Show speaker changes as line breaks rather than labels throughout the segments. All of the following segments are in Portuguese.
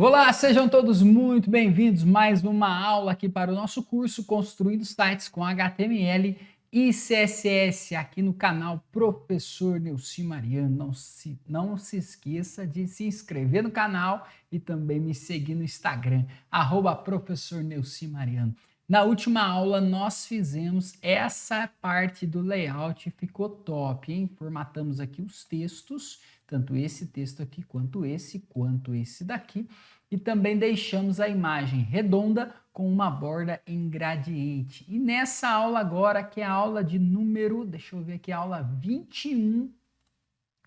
Olá, sejam todos muito bem-vindos. Mais uma aula aqui para o nosso curso Construindo Sites com HTML e CSS aqui no canal Professor Neuci Mariano. Não se esqueça de se inscrever no canal e também me seguir no Instagram, @Professor Neuci Mariano. Na última aula nós fizemos essa parte do layout, ficou top, hein? Formatamos aqui os textos, tanto esse texto aqui quanto esse daqui, e também deixamos a imagem redonda com uma borda em gradiente. E nessa aula agora, que é a aula de número, deixa eu ver aqui, a aula 21,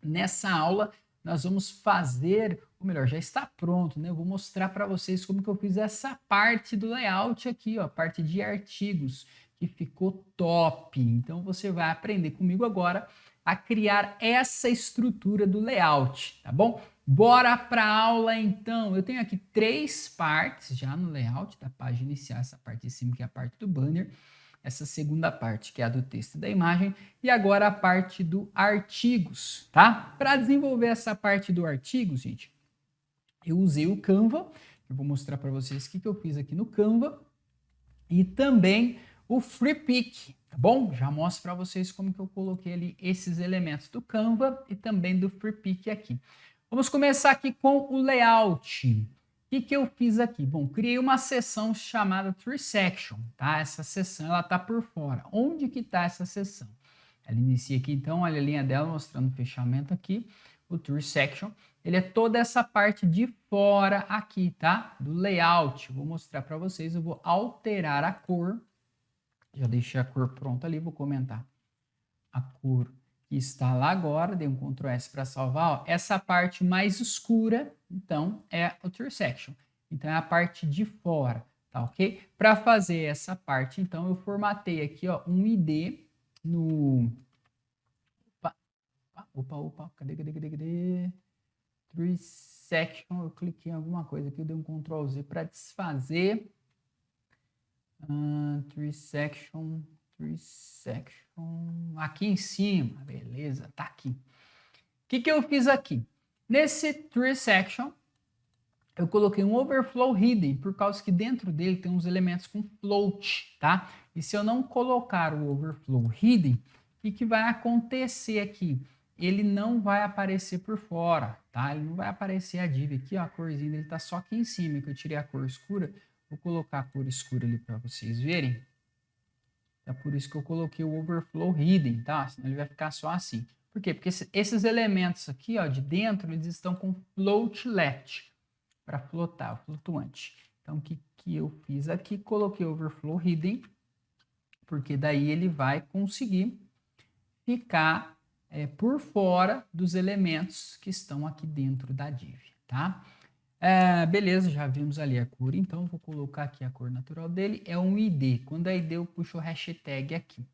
nessa aula nós vamos fazer, ou melhor, já está pronto, né? Eu vou mostrar para vocês como que eu fiz essa parte do layout aqui, ó, a parte de artigos, que ficou top. Então você vai aprender comigo agora a criar essa estrutura do layout, tá bom? Bora para a aula então. Eu tenho aqui 3 partes já no layout da página inicial, essa parte de cima que é a parte do banner, essa segunda parte que é a do texto e da imagem, e agora a parte do artigos, tá? Para desenvolver essa parte do artigos, gente, eu usei o Canva, eu vou mostrar para vocês o que eu fiz aqui no Canva, e também o Freepik, tá bom? Já mostro para vocês como que eu coloquei ali esses elementos do Canva e também do Freepik aqui. Vamos começar aqui com o layout. O que eu fiz aqui? Bom, criei uma seção chamada Tree Section, tá? Essa seção, ela tá por fora. Onde que tá essa seção? Ela inicia aqui, então, olha a linha dela mostrando o fechamento aqui, o Tree Section. Ele é toda essa parte de fora aqui, tá? Do layout. Vou mostrar para vocês, eu vou alterar a cor. Já deixei a cor pronta ali, vou comentar a cor que está lá agora, dei um Ctrl S para salvar, ó, essa parte mais escura, então, é o Tree Section. Então, é a parte de fora, tá ok? Para fazer essa parte, então, eu formatei aqui, ó, um ID no... Opa, cadê? Tree Section, eu cliquei em alguma coisa aqui, eu dei um Ctrl Z para desfazer. Tree Section, aqui em cima, beleza, tá aqui. O que eu fiz aqui? Nesse Tree Section, eu coloquei um Overflow Hidden, por causa que dentro dele tem uns elementos com float, tá? E se eu não colocar o Overflow Hidden, o que vai acontecer aqui? Ele não vai aparecer por fora, tá? Ele não vai aparecer a div aqui, ó, a corzinha dele tá só aqui em cima, que eu tirei a cor escura. Vou colocar a cor escura ali para vocês verem. É por isso que eu coloquei o Overflow Hidden, tá? Senão ele vai ficar só assim. Por quê? Porque esses elementos aqui, ó, de dentro, eles estão com float left, para flotar, o flutuante. Então, o que eu fiz aqui? Coloquei Overflow Hidden, porque daí ele vai conseguir ficar por fora dos elementos que estão aqui dentro da div, tá? Beleza, já vimos ali a cor, então vou colocar aqui a cor natural dele, é um ID. Quando é ID, eu puxo o hashtag aqui.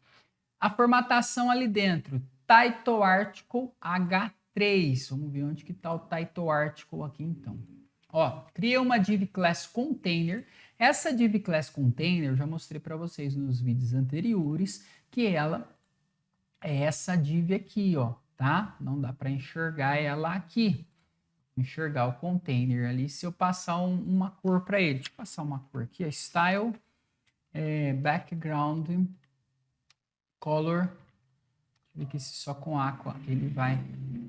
A formatação ali dentro, Title Article H3. Vamos ver onde que está o Title Article aqui, então. Ó, criei uma div class container. Essa div class container, eu já mostrei para vocês nos vídeos anteriores, que ela é essa div aqui, ó, tá? Não dá para enxergar ela aqui. Enxergar o container ali, se eu passar uma cor para ele. Deixa eu passar uma cor aqui, style, background, color. Deixa eu ver aqui se só com aqua ele vai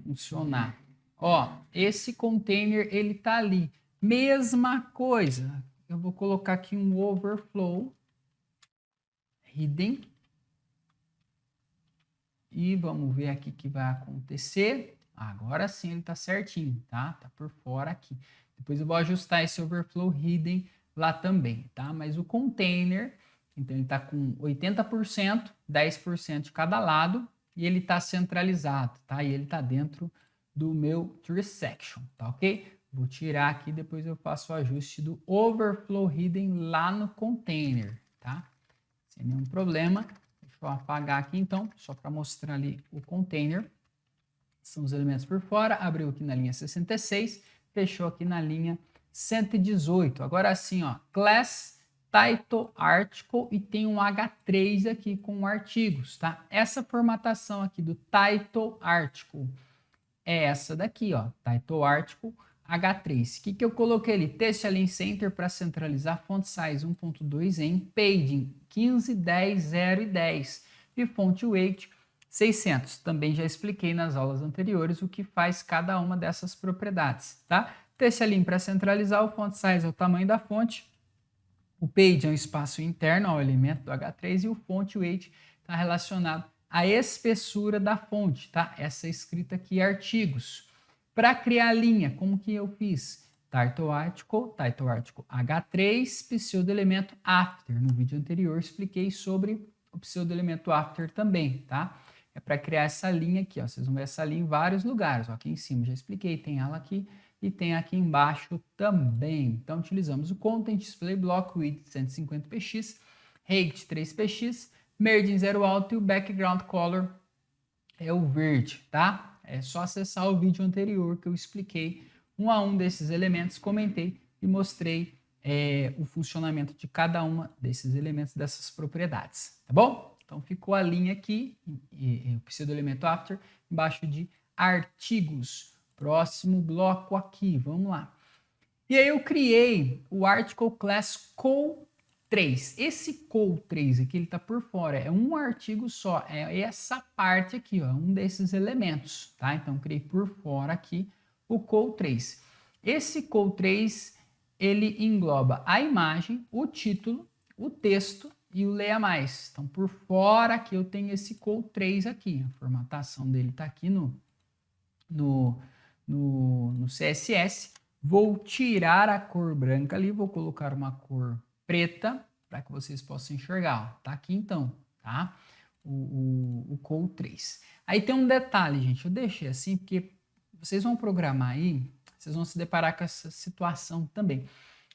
funcionar. Ó, esse container ele tá ali. Mesma coisa. Eu vou colocar aqui um overflow hidden. E vamos ver aqui o que vai acontecer. Agora sim ele está certinho, tá? Tá por fora aqui. Depois eu vou ajustar esse overflow hidden lá também, tá? Mas o container, então ele está com 80%, 10% de cada lado e ele está centralizado, tá? E ele está dentro do meu Tree Section, tá ok? Vou tirar aqui, depois eu faço o ajuste do overflow hidden lá no container, tá? Sem nenhum problema. Deixa eu apagar aqui então, só para mostrar ali o container. São os elementos por fora, abriu aqui na linha 66, fechou aqui na linha 118. Agora sim, ó, class, title, article e tem um H3 aqui com artigos, tá? Essa formatação aqui do title article é essa daqui, ó, title article H3. O que eu coloquei ali? Text Align Center para centralizar, font size 1.2 em padding 15, 10, 0 e 10 e font weight 600. Também já expliquei nas aulas anteriores o que faz cada uma dessas propriedades, tá? Text Align para centralizar, o font size é o tamanho da fonte, o padding é um espaço interno ao elemento do H3 e o font weight está relacionado à espessura da fonte, tá? Essa escrita aqui, artigos. Para criar a linha, como que eu fiz? Title Article H3, pseudo-elemento after. No vídeo anterior expliquei sobre o pseudo-elemento after também, tá? É para criar essa linha aqui, ó. Vocês vão ver essa linha em vários lugares, ó. Aqui em cima já expliquei, tem ela aqui e tem aqui embaixo também. Então utilizamos o Content Display Block Width 150px, Height 3px, Margin 0 alto e o Background Color é o verde, tá? É só acessar o vídeo anterior que eu expliquei um a um desses elementos, comentei e mostrei o funcionamento de cada uma desses elementos, dessas propriedades, tá bom? Então ficou a linha aqui, o pseudo-elemento after, embaixo de artigos. Próximo bloco aqui, vamos lá. E aí eu criei o Article Class Col3. Esse Col3 aqui, ele tá por fora, é um artigo só, é essa parte aqui, ó, um desses elementos, tá? Então criei por fora aqui o Col3. Esse Col3, ele engloba a imagem, o título, o texto e o leia mais. Então por fora aqui eu tenho esse Col3 aqui, a formatação dele tá aqui no CSS. Vou tirar a cor branca ali, vou colocar uma cor preta para que vocês possam enxergar. Ó. Tá aqui então, tá? O Col3. Aí tem um detalhe, gente, eu deixei assim porque vocês vão programar aí, vocês vão se deparar com essa situação também.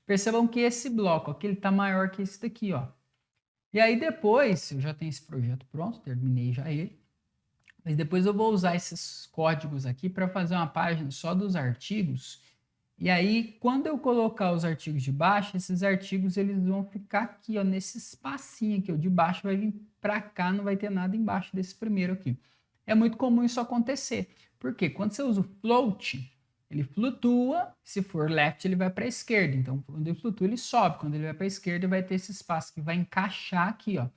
Percebam que esse bloco aqui, ele tá maior que esse daqui, ó. E aí depois, eu já tenho esse projeto pronto, terminei já ele. Mas depois eu vou usar esses códigos aqui para fazer uma página só dos artigos. E aí, quando eu colocar os artigos de baixo, esses artigos eles vão ficar aqui, ó, nesse espacinho aqui, ó, de baixo vai vir para cá, não vai ter nada embaixo desse primeiro aqui. É muito comum isso acontecer. Por quê? Quando você usa o float, ele flutua, se for left ele vai para a esquerda. Então, quando ele flutua, ele sobe. Quando ele vai para a esquerda, vai ter esse espaço que vai encaixar aqui, ó.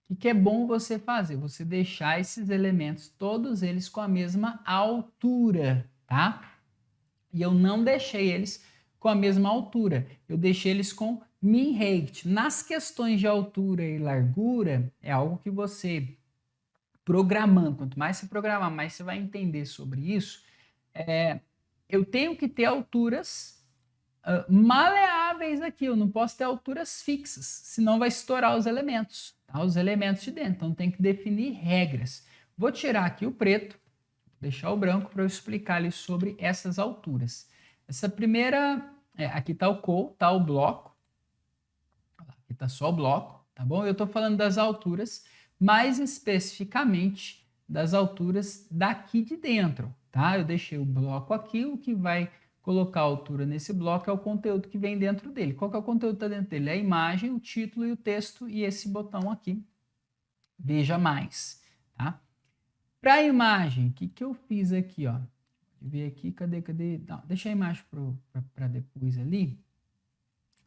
O que é bom você fazer? Você deixar esses elementos, todos eles com a mesma altura, tá? E eu não deixei eles com a mesma altura. Eu deixei eles com min height. Nas questões de altura e largura, é algo que você programando, quanto mais você programar, mais você vai entender sobre isso. Eu tenho que ter alturas maleáveis aqui, eu não posso ter alturas fixas, senão vai estourar os elementos, tá? Os elementos de dentro, então tem que definir regras. Vou tirar aqui o preto, deixar o branco para eu explicar ali sobre essas alturas. Essa primeira, aqui está o col, está o bloco, aqui está só o bloco, tá bom? Eu estou falando das alturas, mais especificamente das alturas daqui de dentro, tá? Eu deixei o bloco aqui, o que vai colocar a altura nesse bloco é o conteúdo que vem dentro dele. Qual que é o conteúdo que está dentro dele? É a imagem, o título e o texto e esse botão aqui, veja mais, tá? Para a imagem, o que eu fiz aqui, ó? Deixa eu ver aqui, cadê? Não, deixa a imagem para depois ali.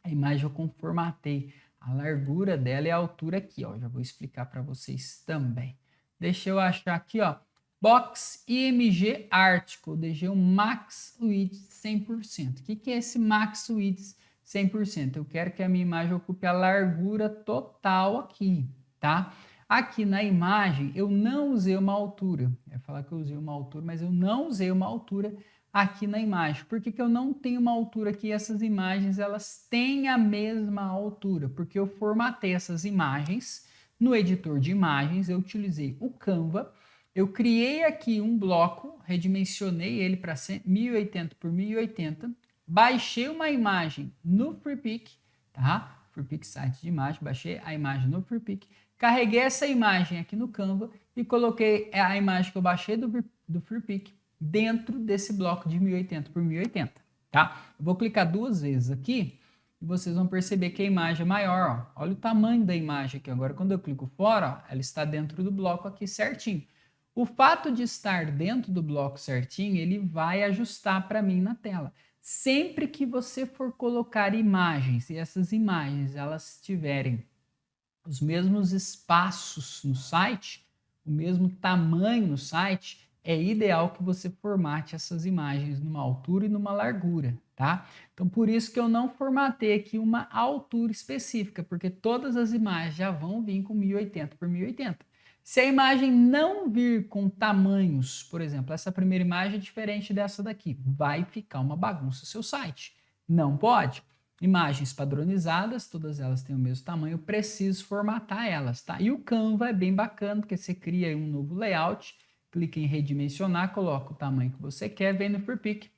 A imagem eu conformatei a largura dela e a altura aqui, ó. Já vou explicar para vocês também. Deixa eu achar aqui, ó. Box IMG Article, deixei o Max Width 100%. O que é esse Max Width 100%? Eu quero que a minha imagem ocupe a largura total aqui, tá? Aqui na imagem, eu não usei uma altura. Eu ia falar que eu usei uma altura, mas eu não usei uma altura aqui na imagem. Por que eu não tenho uma altura aqui? Essas imagens, elas têm a mesma altura, porque eu formatei essas imagens no editor de imagens, eu utilizei o Canva, eu criei aqui um bloco, redimensionei ele para 1080 por 1080, baixei uma imagem no Freepik, tá? Freepik site de imagem, baixei a imagem no Freepik, carreguei essa imagem aqui no Canva e coloquei a imagem que eu baixei do Freepik dentro desse bloco de 1080 por 1080, tá? Eu vou clicar duas vezes aqui e vocês vão perceber que a imagem é maior, ó. Olha o tamanho da imagem aqui. Agora, quando eu clico fora, ó, ela está dentro do bloco aqui certinho. O fato de estar dentro do bloco certinho, ele vai ajustar para mim na tela. Sempre que você for colocar imagens e essas imagens elas tiverem os mesmos espaços no site, o mesmo tamanho no site, é ideal que você formate essas imagens numa altura e numa largura, tá? Então, por isso que eu não formatei aqui uma altura específica, porque todas as imagens já vão vir com 1080 por 1080. Se a imagem não vir com tamanhos, por exemplo, essa primeira imagem é diferente dessa daqui, vai ficar uma bagunça o seu site. Não pode. Imagens padronizadas, todas elas têm o mesmo tamanho, eu preciso formatar elas, tá? E o Canva é bem bacana, porque você cria um novo layout, clica em redimensionar, coloca o tamanho que você quer, vem no FreePic,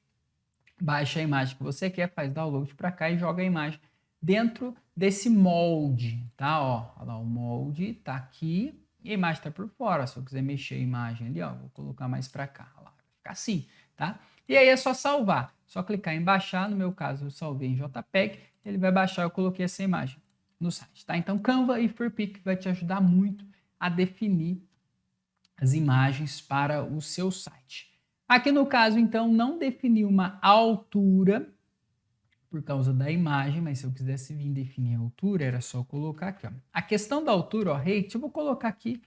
baixa a imagem que você quer, faz download para cá e joga a imagem dentro desse molde, tá? Ó, olha lá, o molde tá aqui e a imagem tá por fora. Se eu quiser mexer a imagem ali, ó, vou colocar mais para cá, olha lá, vai ficar assim, tá? E aí é só salvar, só clicar em baixar, no meu caso eu salvei em JPEG, ele vai baixar, eu coloquei essa imagem no site, tá? Então Canva e FreePic vai te ajudar muito a definir as imagens para o seu site. Aqui no caso, então, não defini uma altura por causa da imagem, mas se eu quisesse vir definir a altura, era só colocar aqui, ó. A questão da altura, ó, rate, eu vou colocar aqui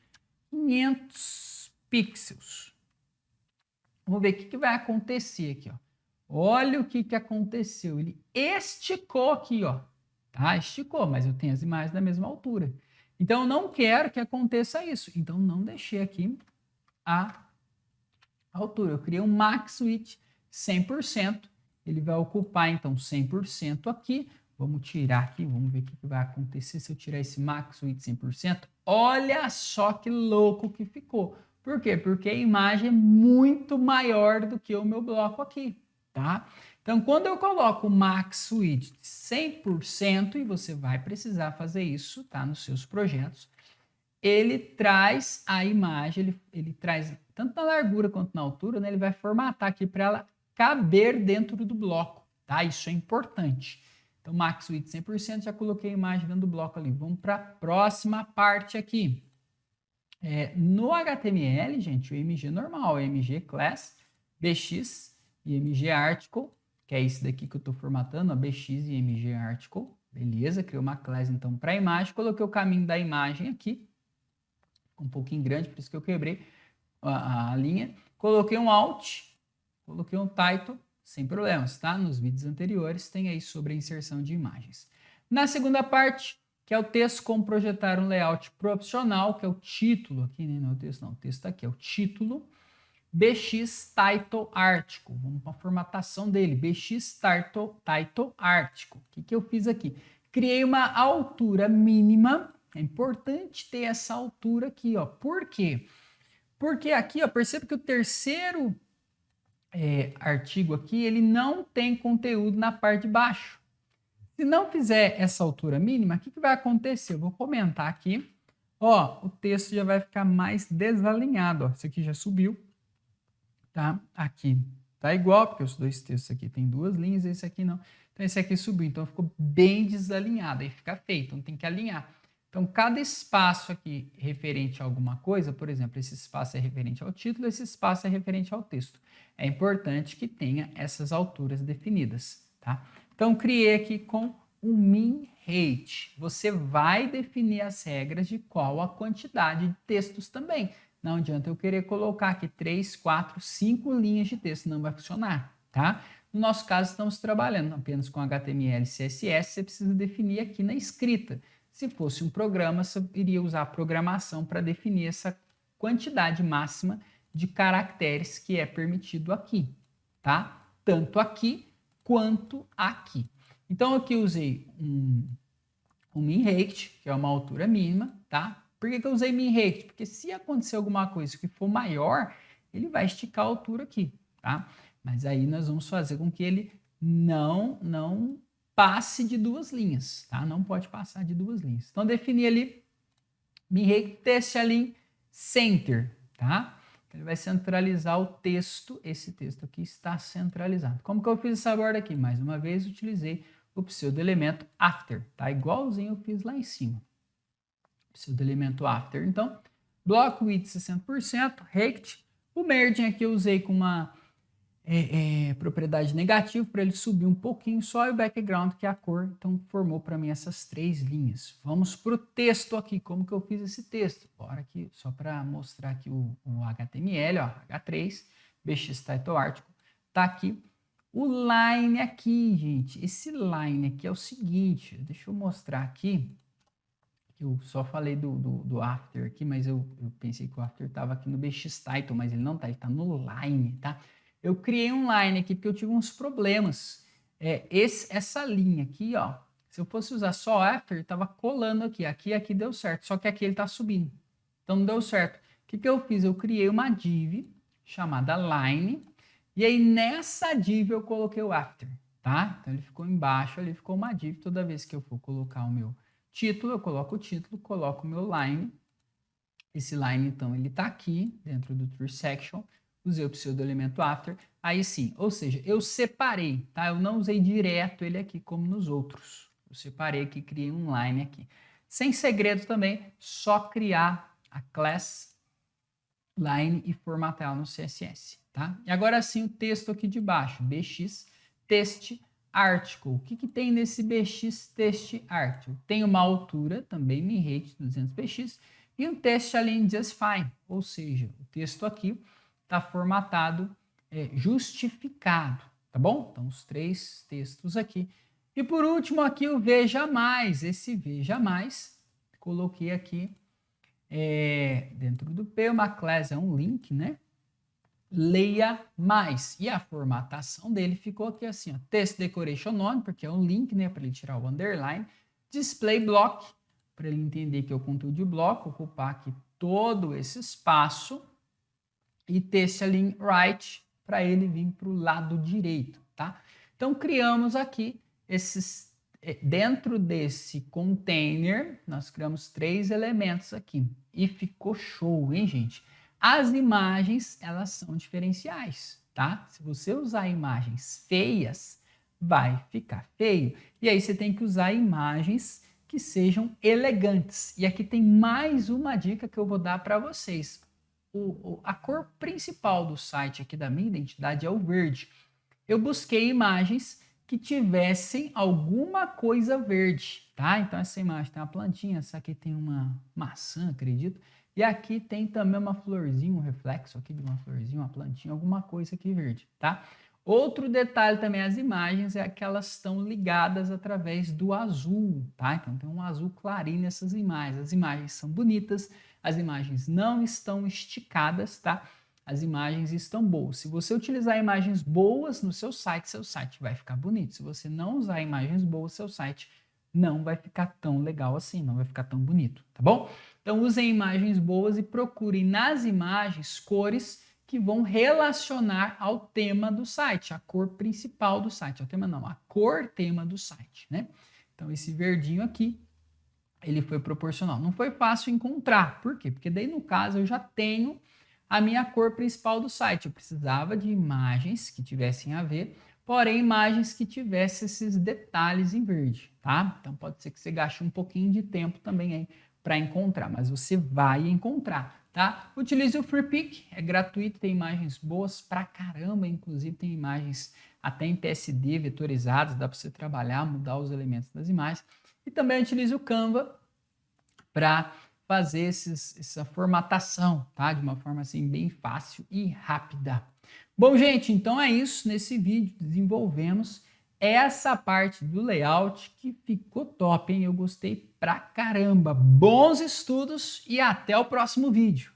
500 pixels. Vamos ver o que vai acontecer aqui, ó. Olha o que aconteceu. Ele esticou aqui, ó. Tá? Esticou, mas eu tenho as imagens da mesma altura. Então, eu não quero que aconteça isso. Então, não deixei aqui a altura. Eu criei um max width 100%. Ele vai ocupar, então, 100% aqui. Vamos tirar aqui, vamos ver o que vai acontecer se eu tirar esse max width 100%. Olha só que louco que ficou. Por quê? Porque a imagem é muito maior do que o meu bloco aqui, tá? Então, quando eu coloco o max width 100%, e você vai precisar fazer isso, tá? Nos seus projetos, ele traz a imagem, ele traz tanto na largura quanto na altura, né? Ele vai formatar aqui para ela caber dentro do bloco, tá? Isso é importante. Então, max width 100%, já coloquei a imagem dentro do bloco ali. Vamos para a próxima parte aqui. No HTML, gente, o MG normal, o MG Class, BX e MG Article, que é esse daqui que eu estou formatando, a BX e MG Article. Beleza, criei uma class então para a imagem, coloquei o caminho da imagem aqui, um pouquinho grande, por isso que eu quebrei a linha. Coloquei um Alt, coloquei um Title, sem problemas, tá? Nos vídeos anteriores tem aí sobre a inserção de imagens. Na segunda parte, que é o texto como projetar um layout profissional, que é o título aqui, né? Não é o texto, não. O texto tá aqui, é o título. BX Title Article. Vamos para a formatação dele. BX Title Article. O que eu fiz aqui? Criei uma altura mínima. É importante ter essa altura aqui, ó. Por quê? Porque aqui, ó, perceba que o terceiro artigo aqui, ele não tem conteúdo na parte de baixo. Se não fizer essa altura mínima, o que vai acontecer? Eu vou comentar aqui. Ó, o texto já vai ficar mais desalinhado. Ó. Esse aqui já subiu. Tá? Aqui tá igual, porque os dois textos aqui tem duas linhas, esse aqui não. Então, esse aqui subiu. Então, ficou bem desalinhado. Aí fica feio. Então, tem que alinhar. Então, cada espaço aqui referente a alguma coisa, por exemplo, esse espaço é referente ao título, esse espaço é referente ao texto. É importante que tenha essas alturas definidas, tá? Então, criei aqui com o min height. Você vai definir as regras de qual a quantidade de textos também. Não adianta eu querer colocar aqui 3, 4, 5 linhas de texto, não vai funcionar, tá? No nosso caso, estamos trabalhando apenas com HTML e CSS, você precisa definir aqui na escrita. Se fosse um programa, você iria usar a programação para definir essa quantidade máxima de caracteres que é permitido aqui, tá? Tanto aqui quanto aqui. Então, aqui eu usei um min height, que é uma altura mínima, tá? Por que eu usei min height? Porque se acontecer alguma coisa que for maior, ele vai esticar a altura aqui, tá? Mas aí nós vamos fazer com que ele não passe de duas linhas, tá? Não pode passar de duas linhas. Então, defini ali min height text align center, tá? Ele vai centralizar o texto, esse texto aqui está centralizado. Como que eu fiz essa borda aqui? Mais uma vez, utilizei o pseudo-elemento after, tá? Igualzinho eu fiz lá em cima. Pseudo-elemento after. Então, block width 60%, height. O margin aqui eu usei com uma propriedade negativa para ele subir um pouquinho só e o background, que é a cor. Então, formou para mim essas 3 linhas. Vamos para o texto aqui. Como que eu fiz esse texto? Bora aqui, só para mostrar aqui o HTML, ó, H3, BX Title Article. Tá aqui o line aqui, gente. Esse line aqui é o seguinte, deixa eu mostrar aqui. Eu só falei do after aqui, mas eu pensei que o after estava aqui no BX Title, mas ele não tá, ele tá no line, tá? Eu criei um line aqui porque eu tive uns problemas. Essa linha aqui, ó, se eu fosse usar só after, tava colando aqui. Aqui deu certo, só que aqui ele tá subindo. Então não deu certo. O que eu fiz? Eu criei uma div chamada line, e aí nessa div eu coloquei o after, tá? Então ele ficou embaixo, ali ficou uma div. Toda vez que eu for colocar o meu título, eu coloco o título, coloco o meu line. Esse line, então, ele tá aqui dentro do true section. Usei o pseudo-elemento after, aí sim, ou seja, eu separei, tá? Eu não usei direto ele aqui como nos outros. Eu separei aqui, criei um line aqui. Sem segredo também, só criar a class line e formatar ela no CSS, tá? E agora sim o texto aqui de baixo, bx text article. O que tem nesse bx text article? Tem uma altura, também min-height 200 px, e um text align just fine, ou seja, o texto aqui está formatado justificado, tá bom? Então, os 3 textos aqui. E por último aqui o veja mais. Esse veja mais, coloquei aqui dentro do P, uma class é um link, né? Leia mais. E a formatação dele ficou aqui assim, ó, text decoration none, porque é um link, né, para ele tirar o underline, display block, para ele entender que é o conteúdo de bloco, ocupar aqui todo esse espaço, e text align right, para ele vir para o lado direito, tá? Então, criamos aqui esses, dentro desse container, nós criamos 3 elementos aqui, e ficou show, hein, gente? As imagens, elas são diferenciais, tá? Se você usar imagens feias, vai ficar feio. E aí você tem que usar imagens que sejam elegantes. E aqui tem mais uma dica que eu vou dar para vocês. A cor principal do site aqui da minha identidade é o verde. Eu busquei imagens que tivessem alguma coisa verde, tá? Então essa imagem tem uma plantinha, essa aqui tem uma maçã, acredito. E aqui tem também uma florzinha, um reflexo aqui de uma florzinha, uma plantinha, alguma coisa aqui verde, tá? Outro detalhe também, as imagens é que elas estão ligadas através do azul, tá? Então tem um azul clarinho nessas imagens. As imagens são bonitas, as imagens não estão esticadas, tá? As imagens estão boas. Se você utilizar imagens boas no seu site vai ficar bonito. Se você não usar imagens boas, seu site não vai ficar tão legal assim, não vai ficar tão bonito, tá bom? Então usem imagens boas e procurem nas imagens cores que vão relacionar ao tema do site, a cor principal do site. Ao tema não, a cor tema do site, né? Então esse verdinho aqui, ele foi proporcional. Não foi fácil encontrar. Por quê? Porque daí no caso eu já tenho a minha cor principal do site. Eu precisava de imagens que tivessem a ver, porém imagens que tivessem esses detalhes em verde, tá? Então pode ser que você gaste um pouquinho de tempo também aí para encontrar, mas você vai encontrar, tá? Utilize o FreePic, é gratuito, tem imagens boas pra caramba, inclusive tem imagens até em PSD vetorizadas, dá para você trabalhar, mudar os elementos das imagens. E também utilize o Canva para fazer essa formatação, tá? De uma forma assim bem fácil e rápida. Bom, gente, então é isso. Nesse vídeo desenvolvemos essa parte do layout que ficou top, hein? Eu gostei pra caramba. Bons estudos e até o próximo vídeo.